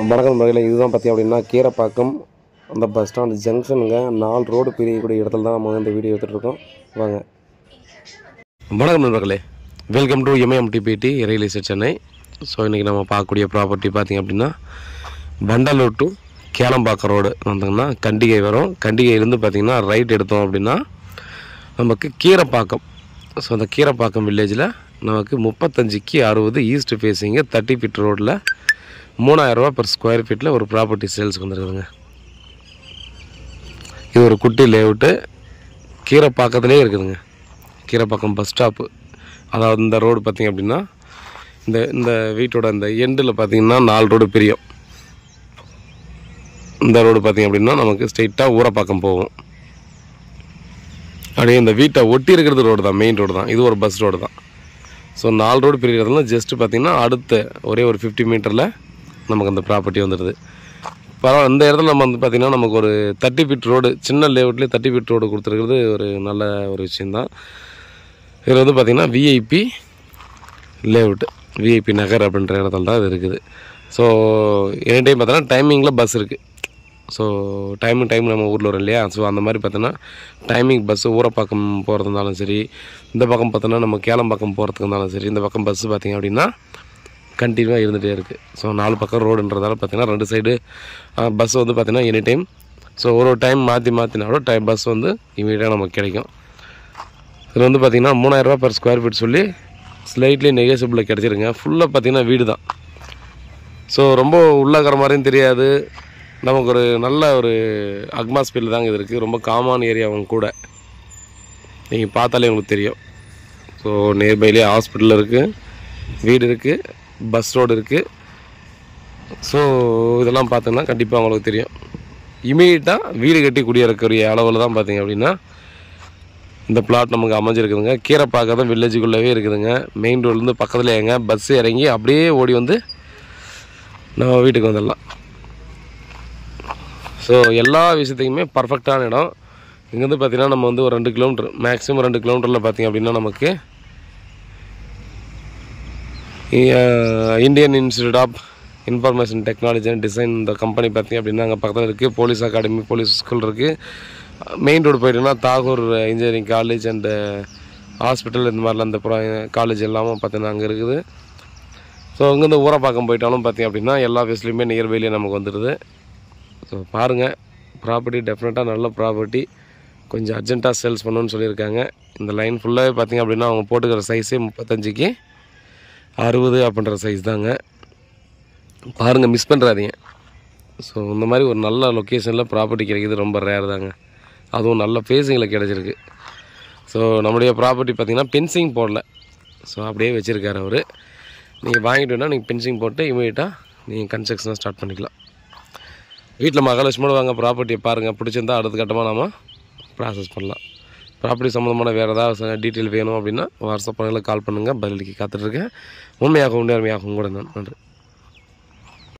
வணக்கம் நண்பர்களே, இதுதான் பார்த்திங்க அப்படின்னா கீரப்பாக்கம் அந்த பஸ் ஸ்டாண்ட் ஜங்ஷனுங்க. 4 ரோடு பிரியக்கூடிய இடத்துல தான் நம்ம இந்த வீடியோ எடுத்துகிட்ருக்கோம். வாங்க. வணக்கம் நண்பர்களே, welcome to MMTPT real estate Chennai. So இன்றைக்கி நம்ம பார்க்கக்கூடிய ப்ராப்பர்ட்டி பார்த்திங்க அப்படின்னா வண்டலூர் டு கேளம்பாக்கம் ரோடு வந்தோம்னா கண்டிகை வரும். கண்டிகையிலேருந்து பார்த்திங்கன்னா ரைட் எடுத்தோம் அப்படின்னா நமக்கு கீரப்பாக்கம். ஸோ அந்த கீரப்பாக்கம் வில்லேஜில் நமக்கு 35க்கு 60 ஈஸ்ட் ஃபேஸிங்கு 30 ஃபீட் ரோட்டில் 3000 ரூபா per ஸ்கொயர் ஃபீட்டில் ஒரு ப்ராப்பர்ட்டி சேல்ஸுக்கு வந்துருக்குதுங்க. இது ஒரு குட்டி லேஅவுட்டு, கீரப்பாக்கத்துலேயே இருக்குதுங்க. கீரப்பாக்கம் பஸ் ஸ்டாப்பு, அதாவது இந்த ரோடு பார்த்திங்க அப்படின்னா இந்த வீட்டோட இந்த எண்டில் பார்த்திங்கன்னா 4 ரோடு பிரியும். இந்த ரோடு பார்த்திங்க அப்படின்னா நமக்கு ஸ்ட்ரெயிட்டாக ஊரப்பாக்கம் போகும். அப்படியே இந்த வீட்டை ஒட்டி இருக்கிறது ரோடு தான், மெயின் ரோடு தான். இது ஒரு பஸ் ரோடு தான். ஸோ 4 ரோடு பிரிக்கிறதுல ஜஸ்ட்டு பார்த்திங்கன்னா அடுத்த ஒரே ஒரு 50 மீட்டரில் நமக்கு அந்த ப்ராப்பர்ட்டி வந்துடுது. பரவாயில்ல. இந்த இடத்துல நம்ம வந்து பார்த்திங்கன்னா நமக்கு ஒரு 30 ஃபீட் ரோடு, சின்ன லேஅவுட்லேயே 30 ஃபீட் ரோடு கொடுத்துருக்குறது ஒரு நல்ல ஒரு விஷயந்தான். இதில் வந்து பார்த்திங்கன்னா விஐபி லேஅவுட்டு, விஐபி நகர் அப்படின்ற இடத்துல தான் இது இருக்குது. ஸோ எனி டைம் பார்த்தோன்னா டைமிங்கில் பஸ் இருக்குது. ஸோ டைம் நம்ம ஊரில் வரும் இல்லையா, ஸோ அந்த மாதிரி பார்த்தோன்னா டைமிங் பஸ்ஸு ஊரப்பாக்கம் போகிறதுனாலும் சரி, இந்த பக்கம் பார்த்தோன்னா நம்ம கேளம்பாக்கம் போகிறதுக்கு இருந்தாலும் சரி, இந்த பக்கம் பஸ்ஸு பார்த்திங்க அப்படின்னா கண்டினியூவாக இருந்துகிட்டே இருக்குது. ஸோ 4 பக்கம் ரோடுன்றதால பார்த்திங்கன்னா 2 சைடு பஸ் வந்து பார்த்திங்கன்னா எனி டைம். ஸோ ஒரு டைம் மாற்றினாலும் பஸ் வந்து இமீடியட்டாக நமக்கு கிடைக்கும். இதில் வந்து பார்த்திங்கன்னா 3000 ரூபா per ஸ்கொயர் ஃபீட் சொல்லி ஸ்லைட்லி நெகோசியபிளில் கிடச்சிருங்க. ஃபுல்லாக பார்த்திங்கன்னா வீடு தான். ஸோ ரொம்ப உள்ளாக்கிற மாதிரியும் தெரியாது, நமக்கு ஒரு நல்ல ஒரு அட்மாஸ்பியரில் தாங்க இது இருக்குது. ரொம்ப காமான ஏரியாவும் கூட, நீங்கள் பார்த்தாலே உங்களுக்கு தெரியும். ஸோ நியர்பைலேயே ஹாஸ்பிட்டல் இருக்குது, வீடு இருக்குது, பஸ் ரோடு இருக்குது. ஸோ இதெல்லாம் பார்த்தோன்னா கண்டிப்பாக உங்களுக்கு தெரியும். இமீடியட்டாக வீடு கட்டி குடியிருக்கக்கூடிய அளவில் தான் பார்த்திங்க அப்படின்னா இந்த பிளாட் நமக்கு அமைஞ்சிருக்குதுங்க. கீரப்பாக்கம் வில்லேஜுக்குள்ளவே இருக்குதுங்க. மெயின் ரோட்லேருந்து பக்கத்தில் எங்க பஸ்ஸு இறங்கி அப்படியே ஓடி வந்து நம்ம வீட்டுக்கு வந்துடலாம். ஸோ எல்லா விஷயத்துக்குமே பர்ஃபெக்டான இடம். இங்கேருந்து பார்த்திங்கன்னா நம்ம வந்து ஒரு 2 கிலோமீட்டர், மேக்ஸிமம் 2 கிலோமீட்டரில் பார்த்திங்க அப்படின்னா நமக்கு Indian Institute of Information Technology and Design இந்த கம்பெனி பார்த்திங்க அப்படின்னா அங்கே பக்கத்தில் இருக்குது. போலீஸ் அகாடமி, போலீஸ் ஸ்கூல் இருக்குது. மெயின் ரோடு போய்ட்டுன்னா Tagore engineering college and hospital, இந்த மாதிரிலாம் இந்த காலேஜ் எல்லாமே பார்த்திங்கன்னா அங்கே இருக்குது. ஸோ அங்கேருந்து ஊரப்பாக்கம் போயிட்டாலும் பார்த்திங்க அப்படின்னா எல்லா ஃபெசிலிட்டியுமே நியர்பைலேயே நமக்கு வந்துடுது. ஸோ பாருங்கள், ப்ராப்பர்ட்டி டெஃபினட்டாக நல்ல ப்ராப்பர்ட்டி. கொஞ்சம் அர்ஜென்ட்டாக சேல்ஸ் பண்ணணுன்னு சொல்லியிருக்காங்க. இந்த லைன் ஃபுல்லாகவே பார்த்திங்க அப்படின்னா அவங்க போட்டுக்கிற சைஸே 35க்கு 60 அப்படின்ற சைஸ் தாங்க. பாருங்கள், மிஸ் பண்ணுறாதீங்க. ஸோ இந்த மாதிரி ஒரு நல்ல லொக்கேஷனில் ப்ராப்பர்ட்டி கிடைக்கிது ரொம்ப ரேர் தாங்க. அதுவும் நல்ல ஃபேஸிங்கில் கிடச்சிருக்கு. ஸோ நம்முடைய ப்ராப்பர்ட்டி பார்த்திங்கன்னா பென்சிங் போடல, ஸோ அப்படியே வச்சுருக்காரு அவர். நீங்கள் வாங்கிட்டோன்னா நீங்கள் பென்சிங் போட்டு இமீடியட்டாக நீங்கள் கன்ஸ்ட்ரக்ஷனை ஸ்டார்ட் பண்ணிக்கலாம். வீட்டில் மகாலட்சுமியோட வாங்க ப்ராப்பர்ட்டியை பாருங்கள். பிடிச்சிருந்தால் அடுத்த கட்டமாக நம்ம ப்ராசஸ் பண்ணலாம். ப்ராப்பர்ட்டி சம்மந்தமான வேறு ஏதாவது டீட்டெயில் வேணும் அப்படின்னா வாட்ஸ்அப் பண்ணுங்கள், கால் பண்ணுங்கள், பதிலுக்கு காத்துட்ருக்கேன். உண்மையாகவும் கூட நான் நன்றி.